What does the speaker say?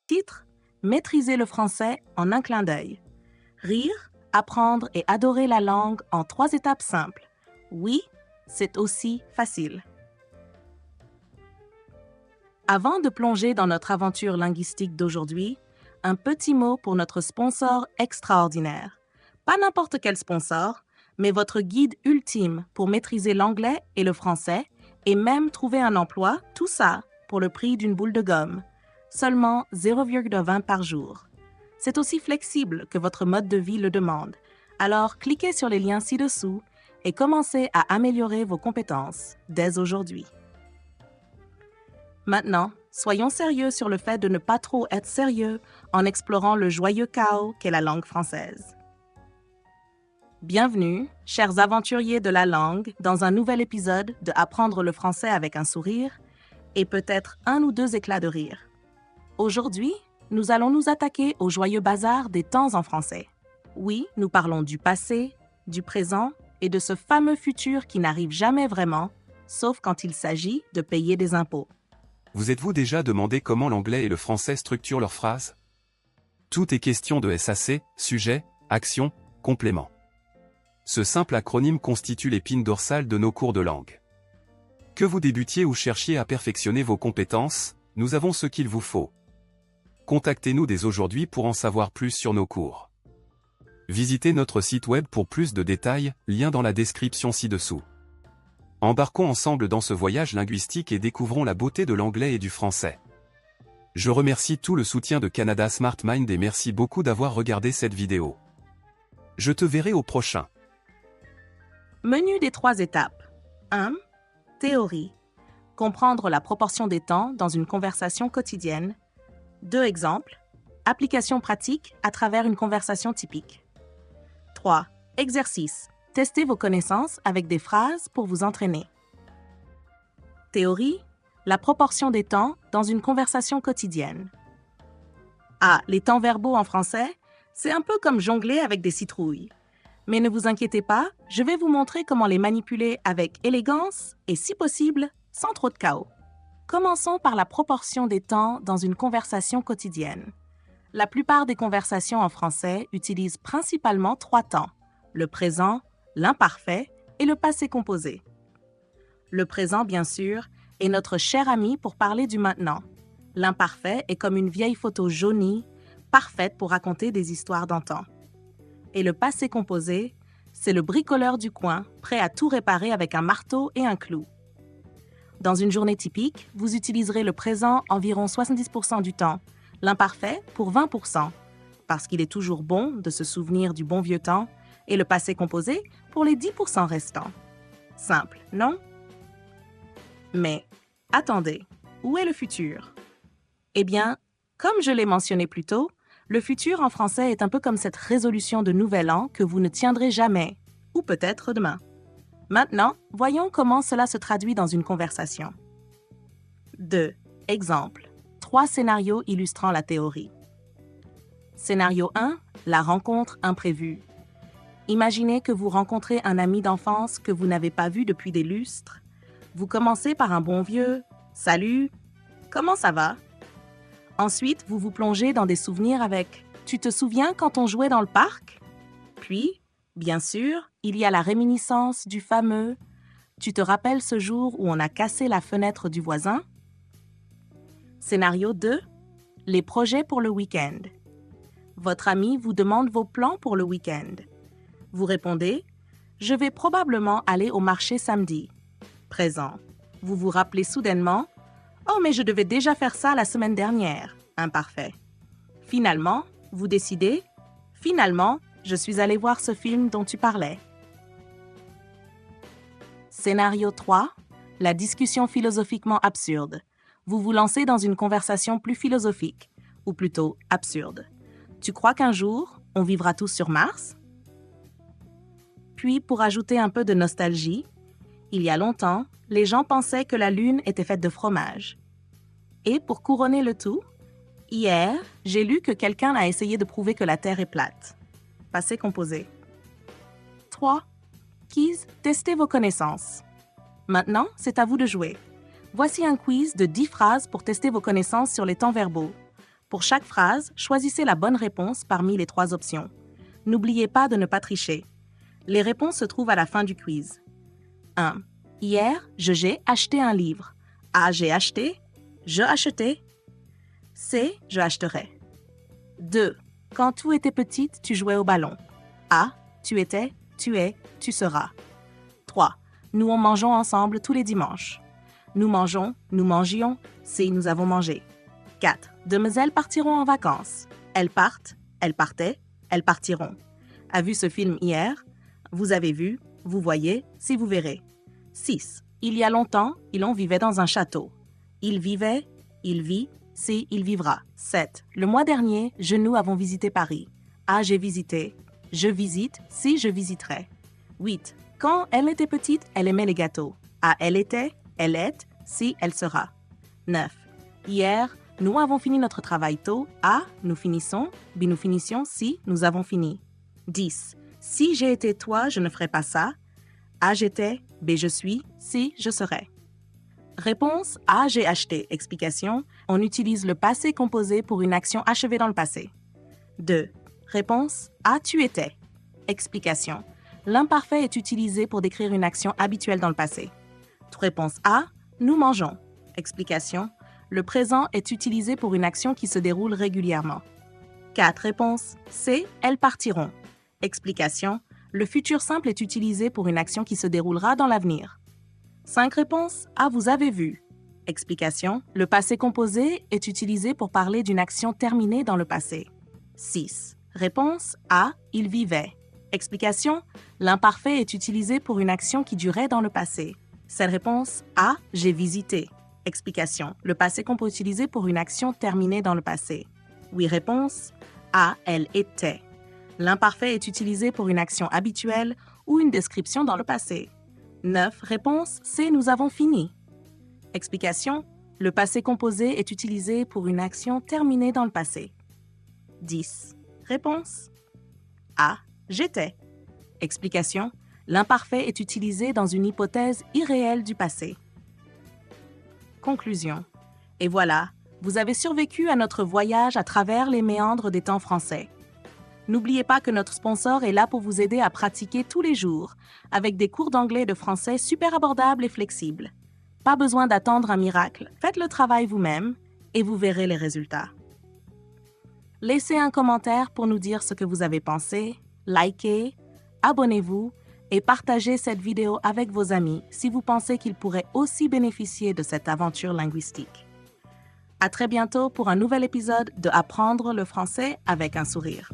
Titre: Maîtriser le français en un clin d'œil. Rire, apprendre et adorer la langue en 3 étapes simples. Oui, c'est aussi facile. Avant de plonger dans notre aventure linguistique d'aujourd'hui, un petit mot pour notre sponsor extraordinaire. Pas n'importe quel sponsor, mais votre guide ultime pour maîtriser l'anglais et le français et même trouver un emploi, tout ça pour le prix d'une boule de gomme. Seulement 0,20 par jour. C'est aussi flexible que votre mode de vie le demande. Alors, cliquez sur les liens ci-dessous et commencez à améliorer vos compétences dès aujourd'hui. Maintenant, soyons sérieux sur le fait de ne pas trop être sérieux en explorant le joyeux chaos qu'est la langue française. Bienvenue, chers aventuriers de la langue, dans un nouvel épisode de Apprendre le français avec un sourire et peut-être 1 ou 2 éclats de rire. Aujourd'hui, nous allons nous attaquer au joyeux bazar des temps en français. Oui, nous parlons du passé, du présent et de ce fameux futur qui n'arrive jamais vraiment, sauf quand il s'agit de payer des impôts. Vous êtes-vous déjà demandé comment l'anglais et le français structurent leurs phrases? Tout est question de SAC, sujet, action, complément. Ce simple acronyme constitue l'épine dorsale de nos cours de langue. Que vous débutiez ou cherchiez à perfectionner vos compétences, nous avons ce qu'il vous faut. Contactez-nous dès aujourd'hui pour en savoir plus sur nos cours. Visitez notre site web pour plus de détails, lien dans la description ci-dessous. Embarquons ensemble dans ce voyage linguistique et découvrons la beauté de l'anglais et du français. Je remercie tout le soutien de Canada Smart Mind et merci beaucoup d'avoir regardé cette vidéo. Je te verrai au prochain. Menu des 3 étapes. 1. Théorie. Comprendre la proportion des temps dans une conversation quotidienne. 2 exemples. Application pratique à travers une conversation typique. 3. Exercice. Testez vos connaissances avec des phrases pour vous entraîner. Théorie. La proportion des temps dans une conversation quotidienne. Ah, les temps verbaux en français, c'est un peu comme jongler avec des citrouilles. Mais ne vous inquiétez pas, je vais vous montrer comment les manipuler avec élégance et, si possible, sans trop de chaos. Commençons par la proportion des temps dans une conversation quotidienne. La plupart des conversations en français utilisent principalement 3 temps: le présent, l'imparfait et le passé composé. Le présent, bien sûr, est notre cher ami pour parler du maintenant. L'imparfait est comme une vieille photo jaunie, parfaite pour raconter des histoires d'antan. Et le passé composé, c'est le bricoleur du coin, prêt à tout réparer avec un marteau et un clou. Dans une journée typique, vous utiliserez le présent environ 70% du temps, l'imparfait pour 20%, parce qu'il est toujours bon de se souvenir du bon vieux temps, et le passé composé pour les 10% restants. Simple, non? Mais, attendez, où est le futur? Eh bien, comme je l'ai mentionné plus tôt, le futur en français est un peu comme cette résolution de nouvel an que vous ne tiendrez jamais, ou peut-être demain. Maintenant, voyons comment cela se traduit dans une conversation. 2. Exemple. 3 scénarios illustrant la théorie. Scénario 1. La rencontre imprévue. Imaginez que vous rencontrez un ami d'enfance que vous n'avez pas vu depuis des lustres. Vous commencez par un bon vieux « Salut, comment ça va ?» Ensuite, vous vous plongez dans des souvenirs avec « Tu te souviens quand on jouait dans le parc ?» Puis, bien sûr, il y a la réminiscence du fameux « Tu te rappelles ce jour où on a cassé la fenêtre du voisin ?» Scénario 2. Les projets pour le week-end. Votre ami vous demande vos plans pour le week-end. Vous répondez « Je vais probablement aller au marché samedi. » Présent. Vous vous rappelez soudainement « Oh, mais je devais déjà faire ça la semaine dernière. » Imparfait. Finalement, vous décidez « Finalement, je suis allé voir ce film dont tu parlais. » Scénario 3. La discussion philosophiquement absurde. Vous vous lancez dans une conversation plus philosophique, ou plutôt absurde. Tu crois qu'un jour, on vivra tous sur Mars? Puis, pour ajouter un peu de nostalgie, il y a longtemps, les gens pensaient que la Lune était faite de fromage. Et pour couronner le tout, hier, j'ai lu que quelqu'un a essayé de prouver que la Terre est plate. Passé composé. 3. Quiz, testez vos connaissances. Maintenant, c'est à vous de jouer. Voici un quiz de 10 phrases pour tester vos connaissances sur les temps verbaux. Pour chaque phrase, choisissez la bonne réponse parmi les 3 options. N'oubliez pas de ne pas tricher. Les réponses se trouvent à la fin du quiz. 1. Hier, j'ai acheté un livre. A. J'ai acheté. Je achetais. C. Je achèterai. 2. Quand tu étais petite, tu jouais au ballon. A. Tu étais, tu es, tu seras. 3. Nous mangeons ensemble tous les dimanches. Nous mangeons, nous mangions, C. Nous avons mangé. 4. Demoiselles partiront en vacances. Elles partent, elles partaient, elles partiront. A vu ce film hier? Vous avez vu, vous voyez, si vous verrez. 6. Il y a longtemps, on vivait dans un château. Il vivait, il vit, si il vivra. 7. Le mois dernier, nous avons visité Paris. A. J'ai visité. Je visite, si je visiterai. 8. Quand elle était petite, elle aimait les gâteaux. A. Elle était, elle est, si elle sera. 9. Hier, nous avons fini notre travail tôt. A. Nous finissons, B. Nous finissions, si nous avons fini. 10. Si j'ai été toi, je ne ferai pas ça. A. J'étais, B. Je suis, si je serai. Réponse A. J'ai acheté. Explication. On utilise le passé composé pour une action achevée dans le passé. 2. Réponse A. Tu étais. Explication. L'imparfait est utilisé pour décrire une action habituelle dans le passé. Réponse A. Nous mangeons. Explication. Le présent est utilisé pour une action qui se déroule régulièrement. 4. Réponse C. Elles partiront. Explication. Le futur simple est utilisé pour une action qui se déroulera dans l'avenir. 5. Réponse A. Vous avez vu. Explication. Le passé composé est utilisé pour parler d'une action terminée dans le passé. 6. Réponse A. Il vivait. Explication. L'imparfait est utilisé pour une action qui durait dans le passé. Cette réponse A. J'ai visité. Explication. Le passé qu'on peut utiliser pour une action terminée dans le passé. 8. Réponse A. Elle était. L'imparfait est utilisé pour une action habituelle ou une description dans le passé. 9. Réponse C. Nous avons fini. Explication. Le passé composé est utilisé pour une action terminée dans le passé. 10. Réponse A. J'étais. Explication. L'imparfait est utilisé dans une hypothèse irréelle du passé. Conclusion. Et voilà, vous avez survécu à notre voyage à travers les méandres des temps français. N'oubliez pas que notre sponsor est là pour vous aider à pratiquer tous les jours, avec des cours d'anglais et de français super abordables et flexibles. Pas besoin d'attendre un miracle, faites le travail vous-même et vous verrez les résultats. Laissez un commentaire pour nous dire ce que vous avez pensé, likez, abonnez-vous et partagez cette vidéo avec vos amis si vous pensez qu'ils pourraient aussi bénéficier de cette aventure linguistique. À très bientôt pour un nouvel épisode de Apprendre le français avec un sourire.